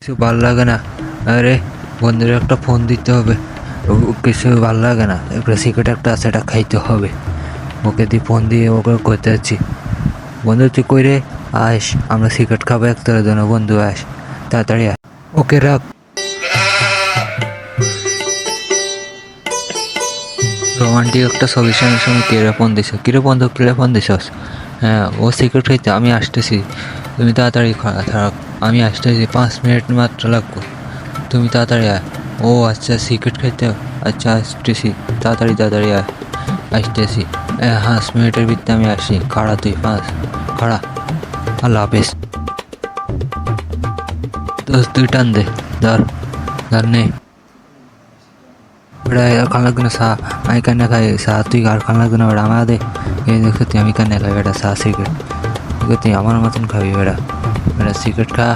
কিছু ভাল লাগে না। আরে বন্ধুর একটা ফোন দিতে হবে। কিছু ভাল লাগে না, একটা সিগারেট একটা আছে, এটা খাইতে হবে। ওকে দিয়ে ফোন দিয়ে ওকে করতে যাচ্ছি। বন্ধু তুই কই রে? আস, আমরা সিগারেট খাবো একটার জন্য। বন্ধু আস, তাড়াতাড়ি আস। ওকে রাখ। রোমান্টিক একটা সলিউশনের সময় কিরে ফোন দিছ? কিরে বন্ধু, কিরে ফোন দিছস? হ্যাঁ, ও সিগারেট খাইতে, আমি আসতেছি। তুমি তাড়াতাড়ি থাক, আমি আসতেছি, 5 মিনিট মাত্র লাগবো। তুমি তাড়াতাড়ি আয়। ও আচ্ছা, সিগারেট খাইতে? আচ্ছা আসতেছি, তাড়াতাড়ি তাড়াতাড়ি আয়। আসতেছি, 5 মিনিটের ভিতরে আমি আসি। খাড়া তুই, খাড়া। আল্লাহ হাফেজ। তুই টান দে, ধর ধর নে। বেড়া আর খান লাগবে না, আমি কান্না খাই তুই আর খান লাগবে না বেড়া, আমার দে। এই দেখো তুই, আমি কান্না খাই বেড়া সিগারেট। তুই আমার মতন খাবি বেড়া, সিগারেট খা।